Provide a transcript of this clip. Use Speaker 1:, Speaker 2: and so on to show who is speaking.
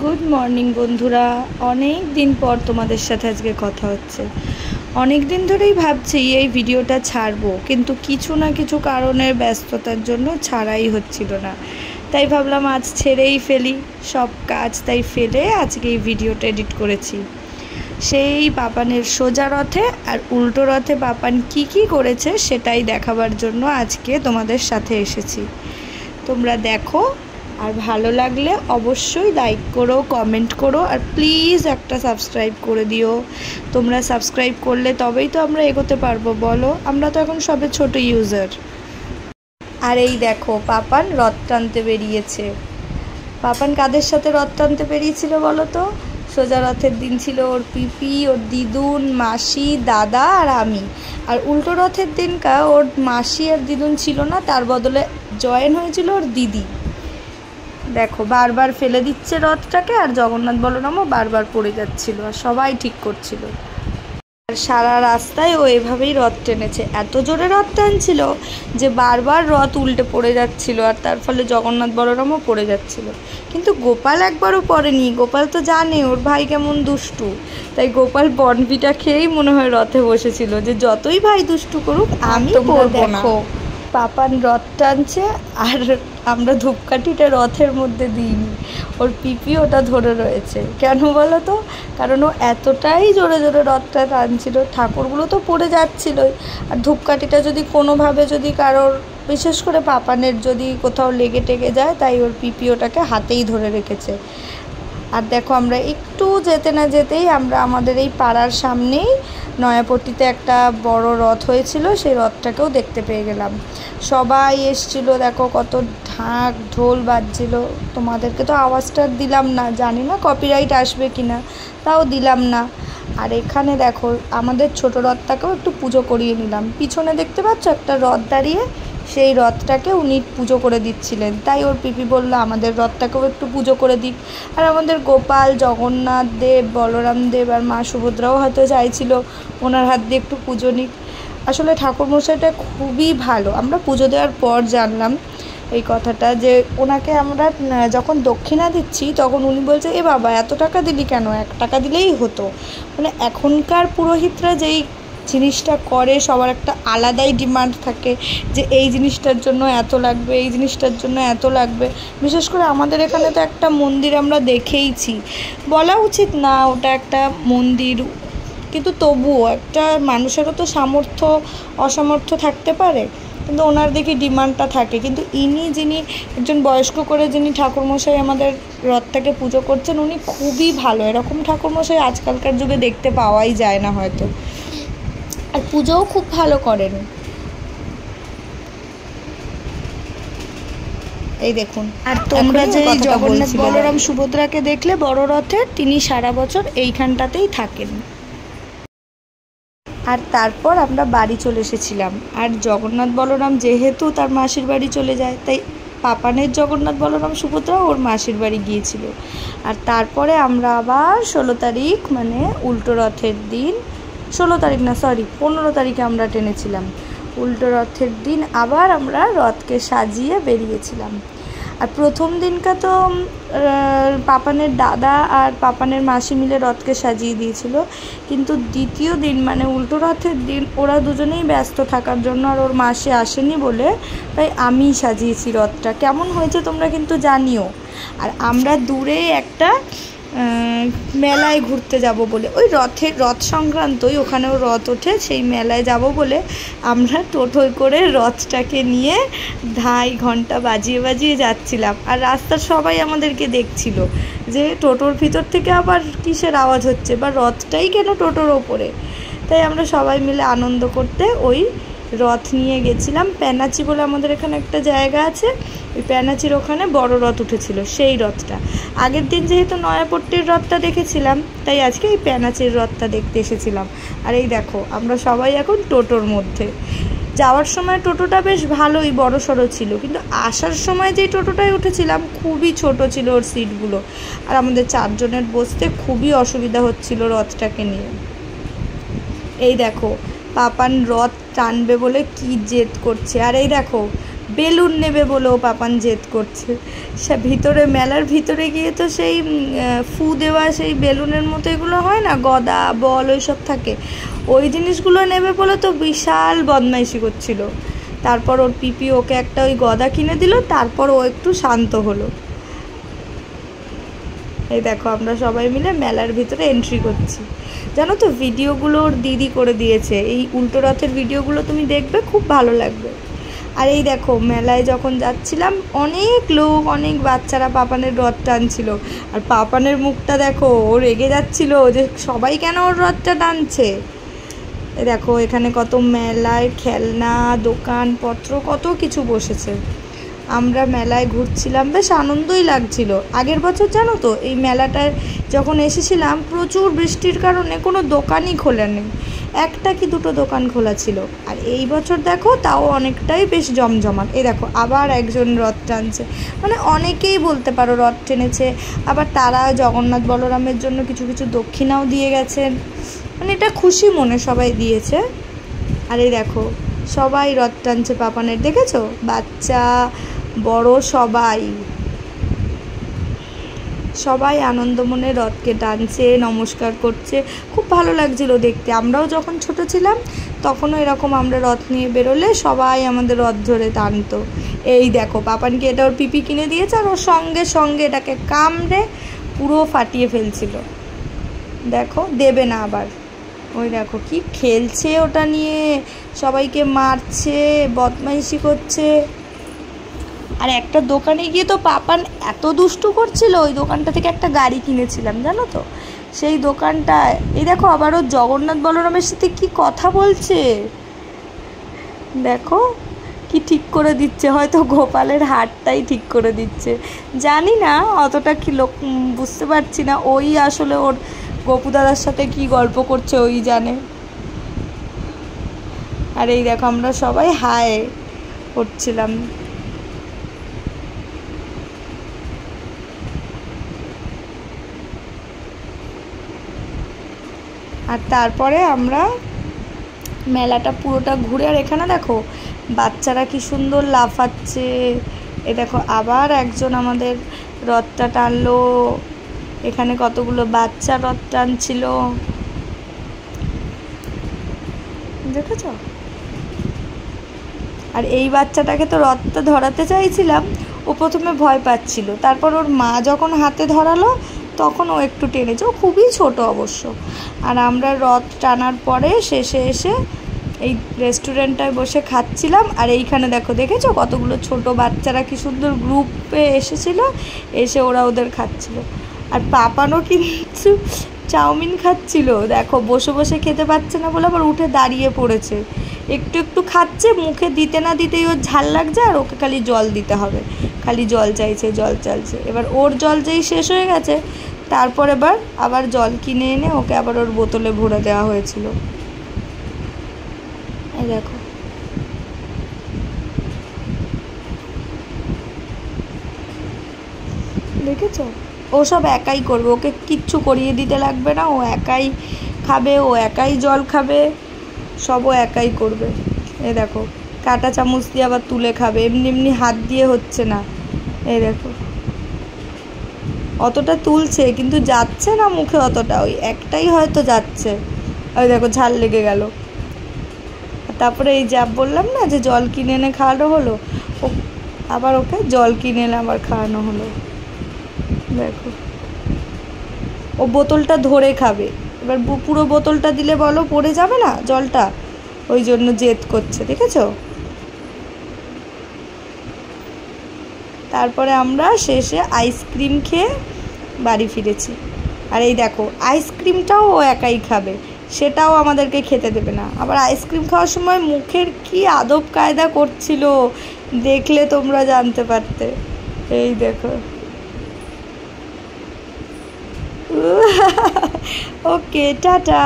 Speaker 1: Good morning বন্ধুরা, অনেক দিন পর তোমাদের সাথে আজকে কথা হচ্ছে। অনেক দিন ধরেই ভাবছি এই ভিডিওটা ছাড়বো, কিন্তু কিছু না কিছু কারণের ব্যস্ততার জন্য ছাড়াই হচ্ছিল না। তাই ভাবলাম আজ ছেড়েই ফেলি সব কাজ, তাই ফেলে আজকে এই ভিডিওটা এডিট করেছি। সেই পাপানের সোজা রথে আর উল্টো রথে পাপান কি করেছে সেটাই দেখাবার জন্য আজকে তোমাদের সাথে এসেছি। তোমরা দেখো, আর ভালো লাগলে অবশ্যই লাইক করো, কমেন্ট করো, আর প্লিজ একটা সাবস্ক্রাইব করে দিও। তোমরা সাবস্ক্রাইব করলে তবেই তো আমরা এগোতে পারবো, বলো? আমরা তো এখন সবে ছোট ইউজার। আর এই দেখো, পাপান রথ টানতে বেরিয়েছে। পাপান কাদের সাথে রথ টানতে বেরিয়েছিল বলো তো? সোজা রথের দিন ছিল ওর পিপি, ওর দিদুন, মাসি, দাদা আর আমি। আর উল্টো রথের দিনকা ওর মাসি আর দিদুন ছিল না, তার বদলে জয়েন হয়েছিল ওর দিদি। দেখো, বারবার ফেলে দিচ্ছে রথটাকে, আর জগন্নাথ বলরামও বারবার পড়ে যাচ্ছিল, আর সবাই ঠিক করছিল। আর সারা রাস্তায় ও এভাবেই রথ টেনেছে, এত জোরে রথ টানছিল যে বারবার রথ উল্টে পড়ে যাচ্ছিল, আর তার ফলে জগন্নাথ বলরামও পড়ে যাচ্ছিল। কিন্তু গোপাল একবারও পড়েনি। গোপাল তো জানে ওর ভাই কেমন দুষ্টু, তাই গোপাল বনভিটা খেয়েই মনে হয় রথে বসেছিল, যে যতই ভাই দুষ্টু করুক আমি পড়বো না। পাপান রথ টানছে, আর আমরা ধূপকাঠিটা রথের মধ্যে দিইনি, ওর পিপি ওটা ধরে রয়েছে। কেন বলো তো? কারণ ও এতটাই জোরে জোরে রথটা টানছিল, ঠাকুরগুলো তো পড়ে যাচ্ছিলই, আর ধূপকাঠিটা যদি কোনোভাবে যদি কারোর, বিশেষ করে পাপানের যদি কোথাও লেগে টেগে যায়, তাই ওর পিপি ওটাকে হাতেই ধরে রেখেছে। আর দেখো, আমরা একটু যেতে না যেতেই আমরা আমাদের এই পাড়ার সামনেই নয়াপট্টিতে একটা বড় রথ হয়েছিল, সেই রথটাকেও দেখতে পেয়ে গেলাম। সবাই এসছিল, দেখো কত ঢাক ঢোল বাজছিল। তোমাদেরকে তো আওয়াজটা দিলাম না, জানি না কপিরাইট আসবে কিনা, তাও দিলাম না। আর এখানে দেখো, আমাদের ছোট রথটাকেও একটু পুজো করিয়ে নিলাম। পিছনে দেখতে পাচ্ছ একটা রথ দাঁড়িয়ে, সেই রথটাকে উনি পুজো করে দিচ্ছিলেন, তাই ওর পিপি বললো আমাদের রথটাকেও একটু পুজো করে দিক। আর আমাদের গোপাল, জগন্নাথ দেব, বলরাম দেব আর মা সুভদ্রাও হয়তো চাইছিল ওনার হাত দিয়ে একটু পুজো নিক। আসলে ঠাকুরমশাইটা খুবই ভালো। আমরা পুজো দেওয়ার পর জানলাম এই কথাটা, যে ওনাকে আমরা যখন দক্ষিণা দিচ্ছি তখন উনি বলছে, এ বাবা এত টাকা দিলি কেন, 1 টাকা দিলেই হতো। মানে এখনকার পুরোহিতরা যেই জিনিসটা করে, সবার একটা আলাদাই ডিমান্ড থাকে, যে এই জিনিসটার জন্য এত লাগবে, এই জিনিসটার জন্য এত লাগবে। বিশেষ করে আমাদের এখানে তো একটা মন্দির আমরা দেখেইছি, বলা উচিত না ওটা একটা মন্দির, কিন্তু তবুও একটা মানুষেরও তো সামর্থ্য অসামর্থ্য থাকতে পারে, কিন্তু ওনার দেখি ডিমান্ডটা থাকে। কিন্তু ইনি যিনি একজন বয়স্ক করে যিনি ঠাকুরমশাই আমাদের রথটাকে পুজো করছেন, উনি খুবই ভালো। এরকম ঠাকুরমশাই আজকালকার যুগে দেখতে পাওয়াই যায় না হয়তো, আর পুজোও খুব ভালো করেন। এই দেখুন, আর তোমরা যে জগন্নাথ বলরাম সুভদ্রাকে দেখলে বড় রথের, তিনি সারা বছর এইখানটাতেই থাকেন। আর তারপর আমরা বাড়ি চলে এসেছিলাম। আর জগন্নাথ বলরাম যেহেতু তার মাসির বাড়ি চলে যায়, তাই পাপানের জগন্নাথ বলরাম সুভদ্রা ওর মাসির বাড়ি গিয়েছিল। আর তারপরে আমরা আবার 16 তারিখ, মানে উল্টো রথের দিন, 16 তারিখ না, সরি 15 তারিখে আমরা টেনেছিলাম। উল্টো রথের দিন আবার আমরা রথকে সাজিয়ে বেরিয়েছিলাম। আর প্রথম দিনকা তো পাপানের দাদা আর পাপানের মাসি মিলে রথকে সাজিয়ে দিয়েছিল, কিন্তু দ্বিতীয় দিন মানে উল্টো রথের দিন ওরা দুজনেই ব্যস্ত থাকার জন্য, আর ওর মাসি আসেনি বলে, তাই আমিই সাজিয়েছি রথটা। কেমন হয়েছে তোমরা কিন্তু জানিও। আর আমরা দূরে একটা মেলায় ঘুরতে যাব বলে, ওই রথ সংক্রান্তই, ওখানেও রথ ওঠে, সেই মেলায় যাব বলে আমরা টোটোয় করে রথটাকে নিয়ে ঢাই ঘন্টা বাজিয়ে বাজিয়ে যাচ্ছিলাম। আর রাস্তার সবাই আমাদেরকে দেখছিল যে টোটোর ভিতর থেকে আবার কিসের আওয়াজ হচ্ছে, বা রথটাই কেন টোটোর ওপরে। তাই আমরা সবাই মিলে আনন্দ করতে ওই রথ নিয়ে গেছিলাম। প্যানাচি বলে আমাদের এখানে একটা জায়গা আছে, ওই প্যানাচির ওখানে বড় রথ উঠেছিল, সেই রথটা। আগের দিন যেহেতু নয়াপট্টির রথটা দেখেছিলাম, তাই আজকে এই প্যানাচির রথটা দেখতে এসেছিলাম। আর এই দেখো, আমরা সবাই এখন টোটোর মধ্যে। যাওয়ার সময় টোটোটা বেশ ভালোই বড় সড়ো ছিল, কিন্তু আসার সময় যেই টোটোটায় উঠেছিলাম খুবই ছোট ছিল ওর সিটগুলো, আর আমাদের 4 জনের বসতে খুবই অসুবিধা হচ্ছিল রথটাকে নিয়ে। এই দেখো, পাপান রথ টানবে বলে কি জেদ করছে। আর এই দেখো, বেলুন নেবে বলেও পাপান জেদ করছে। সে ভিতরে মেলার ভিতরে গিয়ে তো সেই ফু দেওয়া সেই বেলুনের মতো এগুলো হয় না, গদা বল ওই সব থাকে, ওই জিনিসগুলো নেবে বলে তো বিশাল বদমাইশি করছিল। তারপর ওর পিপি ওকে একটা ওই গদা কিনে দিল, তারপর ও একটু শান্ত হলো। এই দেখো আমরা সবাই মিলে মেলার ভিতরে এন্ট্রি করছি। জানো তো ভিডিওগুলো ওর দিদি করে দিয়েছে, এই উল্টো রথের ভিডিওগুলো তুমি দেখবে, খুব ভালো লাগবে। আর এই দেখো মেলায় যখন যাচ্ছিলাম অনেক লোক, অনেক বাচ্চারা পাপানের রথ টানছিল, আর পাপানের মুখটা দেখো, ও রেগে যাচ্ছিল যে সবাই কেন ওর রথটা টানছে। দেখো এখানে কত মেলায় খেলনা দোকানপত্র কত কিছু বসেছে। আমরা মেলায় ঘুরছিলাম, বেশ আনন্দই লাগছিল। আগের বছর জানো তো এই মেলাটায় যখন এসেছিলাম প্রচুর বৃষ্টির কারণে কোনো দোকানই খোলা নেই, একটা কি দুটো দোকান খোলা ছিল। আর এই বছর দেখো তাও অনেকটাই বেশ জমজমাট। এই দেখো আবার একজন রথ টানছে, মানে অনেকেই বলতে পারো রথ টেনেছে। আবার তারা জগন্নাথ বলরামের জন্য কিছু কিছু দক্ষিণাও দিয়ে গেছেন, মানে এটা খুশি মনে সবাই দিয়েছে। আর এই দেখো সবাই রথ টানছে পাপানের, দেখেছো? বাচ্চা বড় সবাই সবাই আনন্দ মনে রথকে টানছে, নমস্কার করছে, খুব ভালো লাগছিল দেখতে। আমরাও যখন ছোট ছিলাম তখনও এরকম আমরা রথ নিয়ে বেরোলে সবাই আমাদের রথ ধরে টানতো। এই দেখো পাপানকে এটা ওর পিপি কিনে দিয়েছে, আর ওর সঙ্গে সঙ্গে এটাকে কামড়ে পুরো ফাটিয়ে ফেলছিল। দেখো দেবে না আবার, ওই দেখো কি খেলছে ওটা নিয়ে, সবাইকে মারছে, বদমাইশি করছে। আর একটা দোকানে গিয়ে তো পাপান এত দুষ্টু করছিল, ওই দোকানটা থেকে একটা গাড়ি কিনেছিলাম জানো তো, সেই দোকানটায়। এই দেখো আবার ও জগন্নাথ বলরামের সাথে কি কথা বলছে, দেখো কি ঠিক করে দিচ্ছে, হয়তো গোপালের হাটটাই ঠিক করে দিচ্ছে, জানি না অতটা কি লোক বুঝতে পারছি না। ওই আসলে ওর গপু দাদার সাথে কি গল্প করছে ওই জানে। আর এই দেখো আমরা সবাই হাই করছিলাম। আর তারপরে আমরা মেলাটা পুরোটা ঘুরে, আর এখানে দেখো বাচ্চারা কি সুন্দর লাফাচ্ছে। এ দেখো আবার একজন আমাদের রথটা টানলো, এখানে কতগুলো বাচ্চা রথ টানছিল, দেখেছ? আর এই বাচ্চাটাকে তো রথটা ধরাতে চাইছিলাম, ও প্রথমে ভয় পাচ্ছিল, তারপর ওর মা যখন হাতে ধরালো তখন ও একটু টেনেছে, ও খুবই ছোট অবশ্য। আর আমরা রথ টানার পরে শেষে এসে এই রেস্টুরেন্টটায় বসে খাচ্ছিলাম। আর এইখানে দেখো, দেখেছো কতগুলো ছোট বাচ্চারা কি সুন্দর গ্রুপে এসেছিল, এসে ওরা ওদের খাচ্ছিল। আর পাপানও কিন্তু চাউমিন খাচ্ছিল, দেখো বসে বসে খেতে পাচ্ছে না বলে আবার উঠে দাঁড়িয়ে পড়েছে, একটু একটু খাচ্ছে, মুখে দিতে না দিতেই ওর ঝাল লাগছে, আর ওকে খালি জল দিতে হবে, খালি জল চাইছে, জল চাইছে। এবার ওর জল যেই শেষ হয়ে গেছে তারপর এবার আবার জল কিনে এনে ওকে আবার ওর বোতলে ভরে দেওয়া হয়েছিল। এই দেখো দেখেছো, ও সব একাই করবে, ওকে কিচ্ছু করিয়ে দিতে লাগবে না, ও একাই খাবে, ও একাই জল খাবে, সব ও একাই করবে। এই দেখো কাঁটা চামচ দিয়ে আবার তুলে খাবে, এমনি এমনি হাত দিয়ে হচ্ছে না। এই দেখো অতটা তুলছে কিন্তু যাচ্ছে না মুখে অতটা, ওই একটাই হয়তো যাচ্ছে। ওই দেখো ঝাল লেগে গেল। তারপরে এই যা বললাম না যে জল কিনে এনে খাওয়ানো হলো, ও আবার ওকে জল কিনে এনে আবার খাওয়ানো হলো। দেখো ও বোতলটা ধরে খাবে, এবার পুরো বোতলটা দিলে বলো পড়ে যাবে না জলটা, ওই জন্য জেদ করছে, দেখেছো? তারপরে আমরা শেষে আইসক্রিম খেয়ে বাড়ি ফিরেছি। আর এই দেখো আইসক্রিমটাও ও একাই খাবে, সেটাও আমাদেরকে খেতে দেবে না। আবার আইসক্রিম খাওয়ার সময় মুখের কি আদব কায়দা করছিল, দেখলে তোমরা জানতে পারতে। এই দেখো ওকে টাটা।